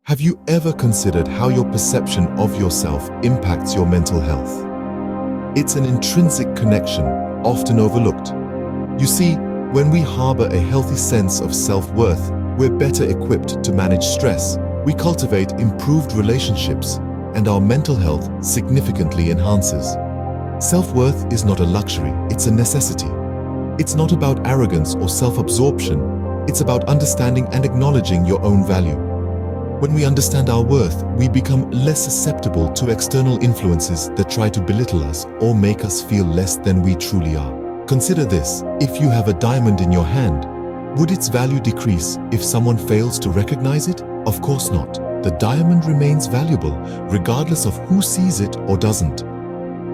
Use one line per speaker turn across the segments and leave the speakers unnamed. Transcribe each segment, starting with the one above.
Have you ever considered how your perception of yourself impacts your mental health? It's an intrinsic connection, often overlooked. You see, when we harbor a healthy sense of self-worth, we're better equipped to manage stress, we cultivate improved relationships, and our mental health significantly enhances. Self-worth is not a luxury, it's a necessity. It's not about arrogance or self-absorption, it's about understanding and acknowledging your own value. When we understand our worth, we become less susceptible to external influences that try to belittle us or make us feel less than we truly are. Consider this: if you have a diamond in your hand, would its value decrease if someone fails to recognize it? Of course not. The diamond remains valuable, regardless of who sees it or doesn't.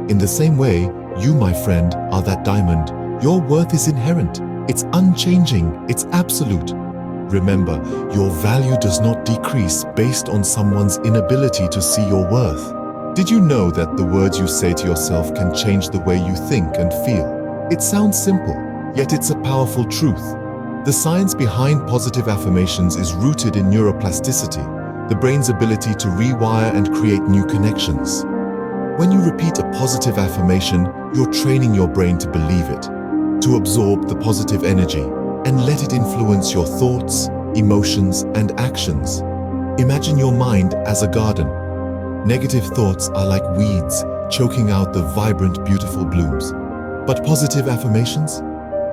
In the same way, you, my friend, are that diamond. Your worth is inherent. It's unchanging. It's absolute. Remember, your value does not decrease based on someone's inability to see your worth. Did you know that the words you say to yourself can change the way you think and feel? It sounds simple, yet it's a powerful truth. The science behind positive affirmations is rooted in neuroplasticity, the brain's ability to rewire and create new connections. When you repeat a positive affirmation, you're training your brain to believe it, to absorb the positive energy, and let it influence your thoughts, emotions, and actions. Imagine your mind as a garden. Negative thoughts are like weeds, choking out the vibrant, beautiful blooms. But positive affirmations?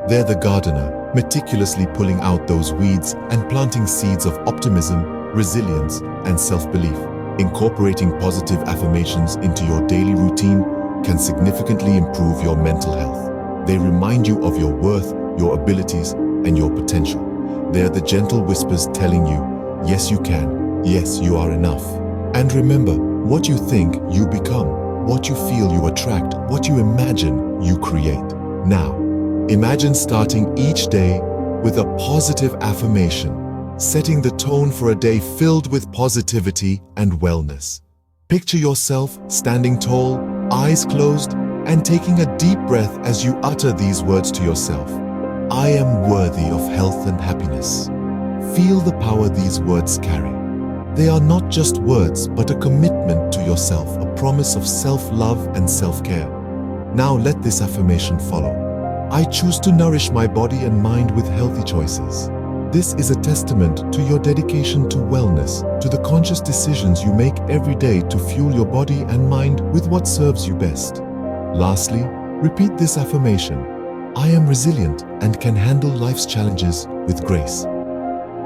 They're the gardener, meticulously pulling out those weeds and planting seeds of optimism, resilience, and self-belief. Incorporating positive affirmations into your daily routine can significantly improve your mental health. They remind you of your worth, your abilities, and your potential. They're the gentle whispers telling you, yes you can, yes you are enough. And remember, what you think, you become. What you feel, you attract. What you imagine, you create. Now, imagine starting each day with a positive affirmation, setting the tone for a day filled with positivity and wellness. Picture yourself standing tall, eyes closed, and taking a deep breath as you utter these words to yourself. I am worthy of health and happiness. Feel the power these words carry. They are not just words, but a commitment to yourself, a promise of self-love and self-care. Now let this affirmation follow. I choose to nourish my body and mind with healthy choices. This is a testament to your dedication to wellness, to the conscious decisions you make every day to fuel your body and mind with what serves you best. Lastly, repeat this affirmation. I am resilient and can handle life's challenges with grace.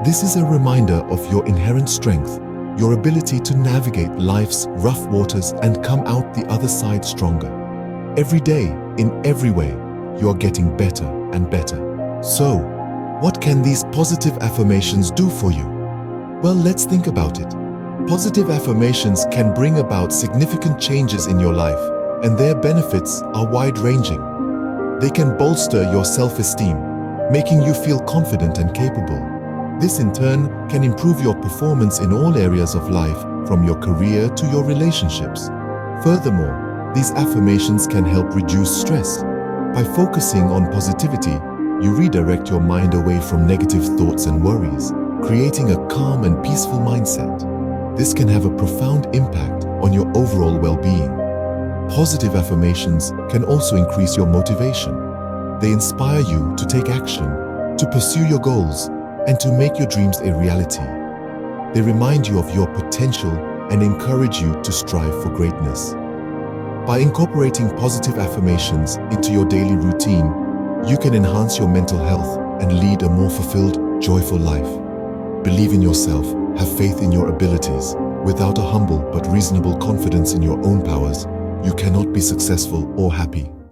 This is a reminder of your inherent strength, your ability to navigate life's rough waters and come out the other side stronger. Every day, in every way, you are getting better and better. So, what can these positive affirmations do for you? Well, let's think about it. Positive affirmations can bring about significant changes in your life, and their benefits are wide-ranging. They can bolster your self-esteem, making you feel confident and capable. This in turn can improve your performance in all areas of life, from your career to your relationships. Furthermore, these affirmations can help reduce stress. By focusing on positivity, you redirect your mind away from negative thoughts and worries, creating a calm and peaceful mindset. This can have a profound impact on your overall well-being. Positive affirmations can also increase your motivation. They inspire you to take action, to pursue your goals, and to make your dreams a reality. They remind you of your potential and encourage you to strive for greatness. By incorporating positive affirmations into your daily routine, you can enhance your mental health and lead a more fulfilled, joyful life. Believe in yourself, have faith in your abilities. Without a humble but reasonable confidence in your own powers, you cannot be successful or happy.